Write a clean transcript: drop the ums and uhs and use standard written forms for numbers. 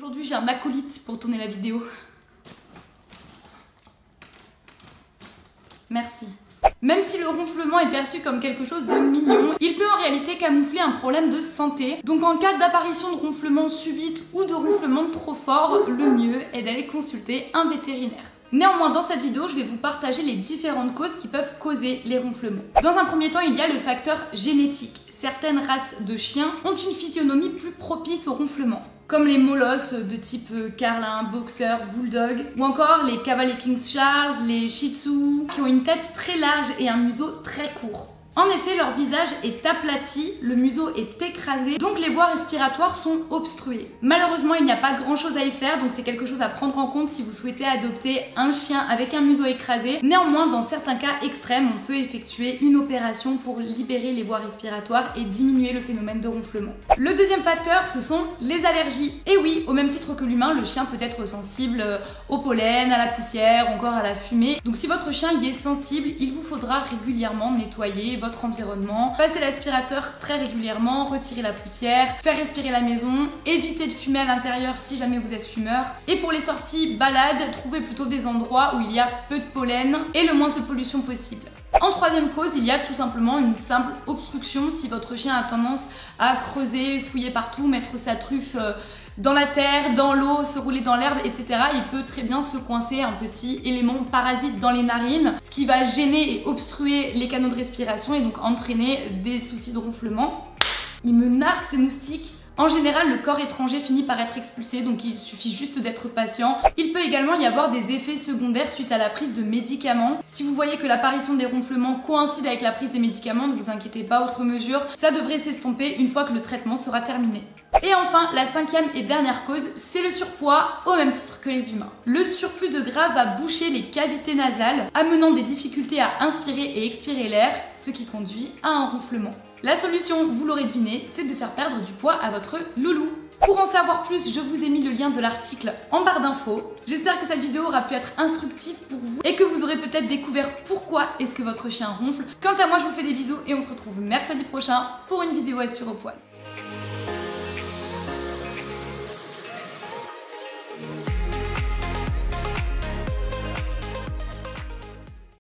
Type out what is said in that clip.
Aujourd'hui, j'ai un acolyte pour tourner la vidéo. Merci. Même si le ronflement est perçu comme quelque chose de mignon, il peut en réalité camoufler un problème de santé. Donc en cas d'apparition de ronflement subite ou de ronflement trop fort, le mieux est d'aller consulter un vétérinaire. Néanmoins, dans cette vidéo, je vais vous partager les différentes causes qui peuvent causer les ronflements. Dans un premier temps, il y a le facteur génétique. Certaines races de chiens ont une physionomie plus propice au ronflement, comme les molosses de type Carlin, Boxer, Bulldog, ou encore les Cavalier King Charles, les Shih Tzu, qui ont une tête très large et un museau très court. En effet, leur visage est aplati, le museau est écrasé, donc les voies respiratoires sont obstruées. Malheureusement, il n'y a pas grand chose à y faire, donc c'est quelque chose à prendre en compte si vous souhaitez adopter un chien avec un museau écrasé. Néanmoins, dans certains cas extrêmes, on peut effectuer une opération pour libérer les voies respiratoires et diminuer le phénomène de ronflement. Le deuxième facteur, ce sont les allergies. Et oui, au même titre que l'humain, le chien peut être sensible au pollen, à la poussière, ou encore à la fumée. Donc si votre chien y est sensible, il vous faudra régulièrement nettoyer votre environnement, passer l'aspirateur très régulièrement, retirer la poussière, faire respirer la maison, éviter de fumer à l'intérieur si jamais vous êtes fumeur. Et pour les sorties balades, trouvez plutôt des endroits où il y a peu de pollen et le moins de pollution possible. En troisième cause, il y a tout simplement une simple obstruction. Si votre chien a tendance à creuser, fouiller partout, mettre sa truffe dans la terre, dans l'eau, se rouler dans l'herbe, etc. il peut très bien se coincer un petit élément parasite dans les narines, ce qui va gêner et obstruer les canaux de respiration et donc entraîner des soucis de ronflement. Il me nargue ces moustiques. En général, le corps étranger finit par être expulsé, donc il suffit juste d'être patient. Il peut également y avoir des effets secondaires suite à la prise de médicaments. Si vous voyez que l'apparition des ronflements coïncide avec la prise des médicaments, ne vous inquiétez pas, outre mesure, ça devrait s'estomper une fois que le traitement sera terminé. Et enfin, la cinquième et dernière cause, c'est le surpoids, au même titre que les humains. Le surplus de gras va boucher les cavités nasales, amenant des difficultés à inspirer et expirer l'air, ce qui conduit à un ronflement. La solution, vous l'aurez deviné, c'est de faire perdre du poids à votre loulou. Pour en savoir plus, je vous ai mis le lien de l'article en barre d'infos. J'espère que cette vidéo aura pu être instructive pour vous et que vous aurez peut-être découvert pourquoi est-ce que votre chien ronfle. Quant à moi, je vous fais des bisous et on se retrouve mercredi prochain pour une vidéo à suivre au poil.